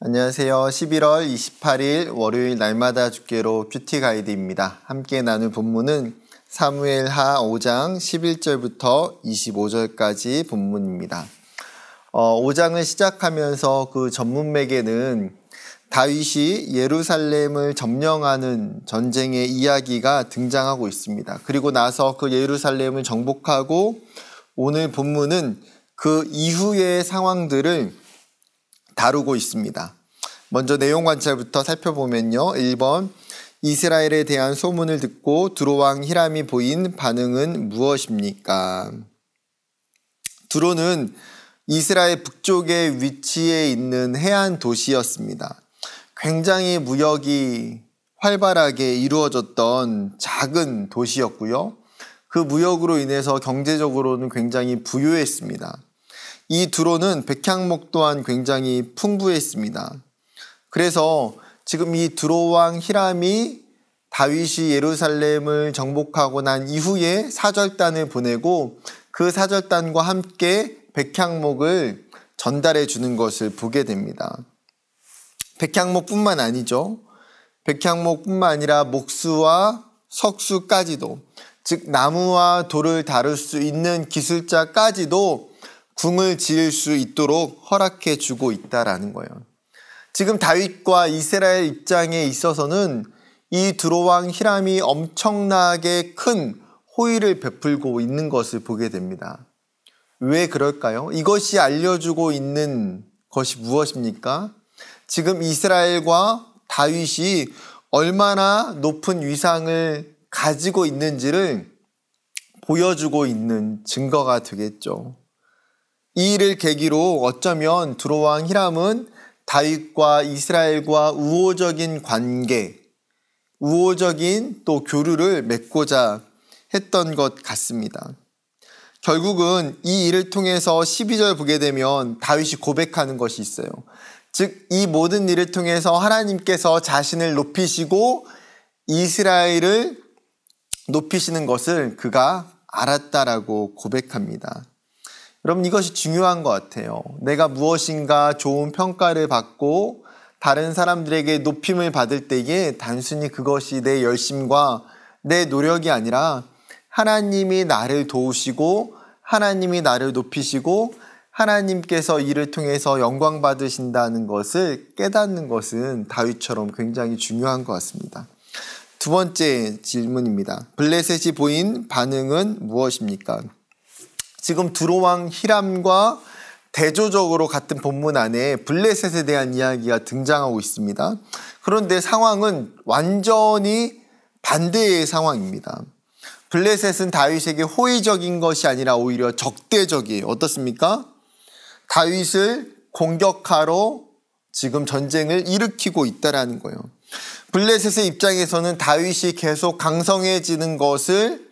안녕하세요. 11월 28일 월요일 날마다 주께로 큐티 가이드입니다. 함께 나눌 본문은 사무엘하 5장 11절부터 25절까지 본문입니다. 5장을 시작하면서 그 전문맥에는 다윗이 예루살렘을 점령하는 전쟁의 이야기가 등장하고 있습니다. 그리고 나서 그 예루살렘을 정복하고 오늘 본문은 그 이후의 상황들을 다루고 있습니다. 먼저 내용 관찰부터 살펴보면요. 1번, 이스라엘에 대한 소문을 듣고 두로왕 히람이 보인 반응은 무엇입니까? 두로는 이스라엘 북쪽에 위치해 있는 해안 도시였습니다. 굉장히 무역이 활발하게 이루어졌던 작은 도시였고요. 그 무역으로 인해서 경제적으로는 굉장히 부유했습니다. 이 두로는 백향목 또한 굉장히 풍부했습니다. 그래서 지금 이 두로왕 히람이 다윗이 예루살렘을 정복하고 난 이후에 사절단을 보내고 그 사절단과 함께 백향목을 전달해 주는 것을 보게 됩니다. 백향목뿐만 아니죠. 백향목뿐만 아니라 목수와 석수까지도, 즉 나무와 돌을 다룰 수 있는 기술자까지도 궁을 지을 수 있도록 허락해 주고 있다라는 거예요. 지금 다윗과 이스라엘 입장에 있어서는 이 두로왕 히람이 엄청나게 큰 호의를 베풀고 있는 것을 보게 됩니다. 왜 그럴까요? 이것이 알려주고 있는 것이 무엇입니까? 지금 이스라엘과 다윗이 얼마나 높은 위상을 가지고 있는지를 보여주고 있는 증거가 되겠죠. 이 일을 계기로 어쩌면 두로왕 히람은 다윗과 이스라엘과 우호적인 관계, 우호적인 또 교류를 맺고자 했던 것 같습니다. 결국은 이 일을 통해서 12절 보게 되면 다윗이 고백하는 것이 있어요. 즉, 이 모든 일을 통해서 하나님께서 자신을 높이시고 이스라엘을 높이시는 것을 그가 알았다라고 고백합니다. 여러분, 이것이 중요한 것 같아요. 내가 무엇인가 좋은 평가를 받고 다른 사람들에게 높임을 받을 때에 단순히 그것이 내 열심과 내 노력이 아니라 하나님이 나를 도우시고 하나님이 나를 높이시고 하나님께서 이를 통해서 영광 받으신다는 것을 깨닫는 것은 다윗처럼 굉장히 중요한 것 같습니다. 두 번째 질문입니다. 블레셋이 보인 반응은 무엇입니까? 지금 두로왕 히람과 대조적으로 같은 본문 안에 블레셋에 대한 이야기가 등장하고 있습니다. 그런데 상황은 완전히 반대의 상황입니다. 블레셋은 다윗에게 호의적인 것이 아니라 오히려 적대적이에요. 어떻습니까? 다윗을 공격하러 지금 전쟁을 일으키고 있다라는 거예요. 블레셋의 입장에서는 다윗이 계속 강성해지는 것을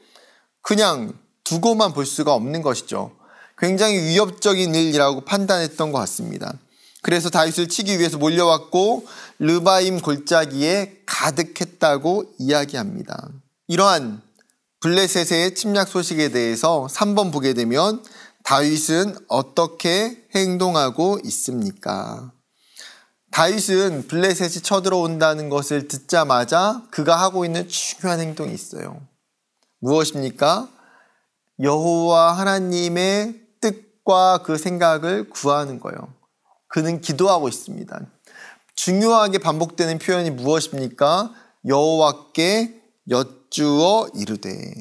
그냥 두고만 볼 수가 없는 것이죠. 굉장히 위협적인 일이라고 판단했던 것 같습니다. 그래서 다윗을 치기 위해서 몰려왔고 르바임 골짜기에 가득했다고 이야기합니다. 이러한 블레셋의 침략 소식에 대해서 3번 보게 되면 다윗은 어떻게 행동하고 있습니까? 다윗은 블레셋이 쳐들어온다는 것을 듣자마자 그가 하고 있는 중요한 행동이 있어요. 무엇입니까? 여호와 하나님의 뜻과 그 생각을 구하는 거예요. 그는 기도하고 있습니다. 중요하게 반복되는 표현이 무엇입니까? 여호와께 여쭈어 이르되.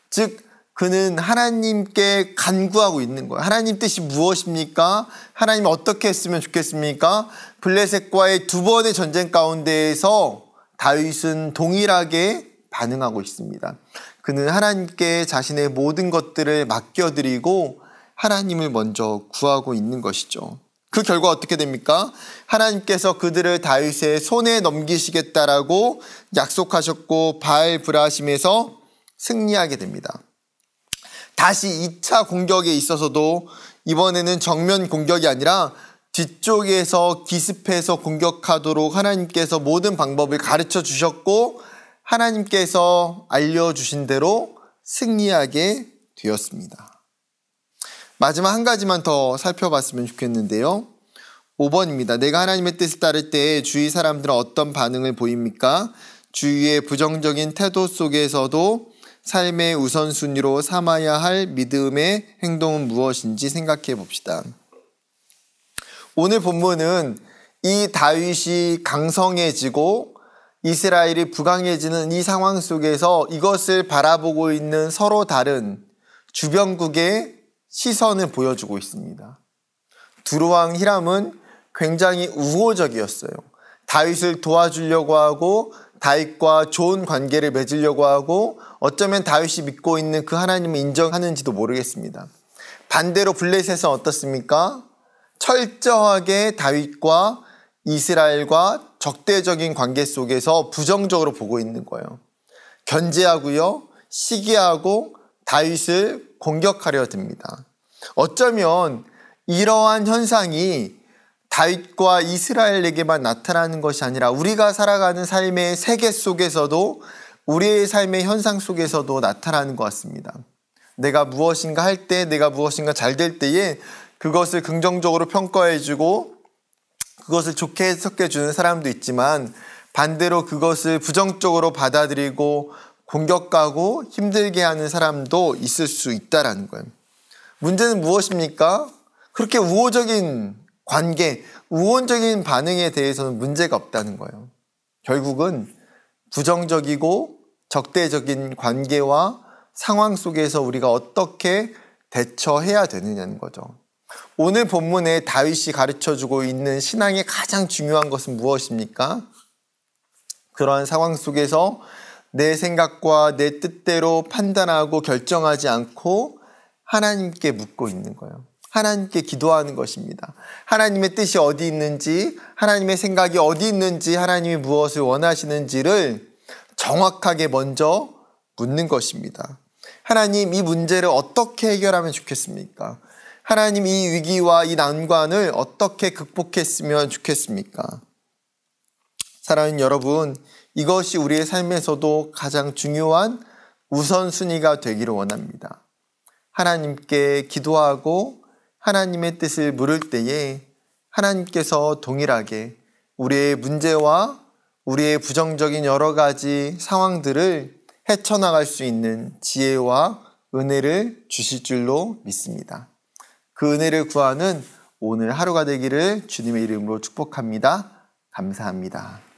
즉 그는 하나님께 간구하고 있는 거예요. 하나님 뜻이 무엇입니까? 하나님 어떻게 했으면 좋겠습니까? 블레셋과의 두 번의 전쟁 가운데에서 다윗은 동일하게 반응하고 있습니다. 그는 하나님께 자신의 모든 것들을 맡겨드리고 하나님을 먼저 구하고 있는 것이죠. 그 결과 어떻게 됩니까? 하나님께서 그들을 다윗의 손에 넘기시겠다라고 약속하셨고 바알브라심에서 승리하게 됩니다. 다시 2차 공격에 있어서도 이번에는 정면 공격이 아니라 뒤쪽에서 기습해서 공격하도록 하나님께서 모든 방법을 가르쳐 주셨고 하나님께서 알려주신 대로 승리하게 되었습니다. 마지막 한 가지만 더 살펴봤으면 좋겠는데요. 5번입니다. 내가 하나님의 뜻을 따를 때 주위 사람들은 어떤 반응을 보입니까? 주위의 부정적인 태도 속에서도 삶의 우선순위로 삼아야 할 믿음의 행동은 무엇인지 생각해 봅시다. 오늘 본문은 이 다윗이 강성해지고 이스라엘이 부강해지는 이 상황 속에서 이것을 바라보고 있는 서로 다른 주변국의 시선을 보여주고 있습니다. 두로왕 히람은 굉장히 우호적이었어요. 다윗을 도와주려고 하고 다윗과 좋은 관계를 맺으려고 하고 어쩌면 다윗이 믿고 있는 그 하나님을 인정하는지도 모르겠습니다. 반대로 블레셋은 어떻습니까? 철저하게 다윗과 이스라엘과 적대적인 관계 속에서 부정적으로 보고 있는 거예요. 견제하고요, 시기하고 다윗을 공격하려 듭니다. 어쩌면 이러한 현상이 다윗과 이스라엘에게만 나타나는 것이 아니라 우리가 살아가는 삶의 세계 속에서도 우리의 삶의 현상 속에서도 나타나는 것 같습니다. 내가 무엇인가 할 때, 내가 무엇인가 잘 될 때에 그것을 긍정적으로 평가해주고 그것을 좋게 해석해주는 사람도 있지만 반대로 그것을 부정적으로 받아들이고 공격하고 힘들게 하는 사람도 있을 수 있다는 거예요. 문제는 무엇입니까? 그렇게 우호적인 관계, 우호적인 반응에 대해서는 문제가 없다는 거예요. 결국은 부정적이고 적대적인 관계와 상황 속에서 우리가 어떻게 대처해야 되느냐는 거죠. 오늘 본문에 다윗이 가르쳐주고 있는 신앙의 가장 중요한 것은 무엇입니까? 그러한 상황 속에서 내 생각과 내 뜻대로 판단하고 결정하지 않고 하나님께 묻고 있는 거예요. 하나님께 기도하는 것입니다. 하나님의 뜻이 어디 있는지, 하나님의 생각이 어디 있는지, 하나님이 무엇을 원하시는지를 정확하게 먼저 묻는 것입니다. 하나님, 이 문제를 어떻게 해결하면 좋겠습니까? 하나님, 이 위기와 이 난관을 어떻게 극복했으면 좋겠습니까? 사랑하는 여러분, 이것이 우리의 삶에서도 가장 중요한 우선순위가 되기를 원합니다. 하나님께 기도하고 하나님의 뜻을 물을 때에 하나님께서 동일하게 우리의 문제와 우리의 부정적인 여러 가지 상황들을 헤쳐나갈 수 있는 지혜와 은혜를 주실 줄로 믿습니다. 그 은혜를 구하는 오늘 하루가 되기를 주님의 이름으로 축복합니다. 감사합니다.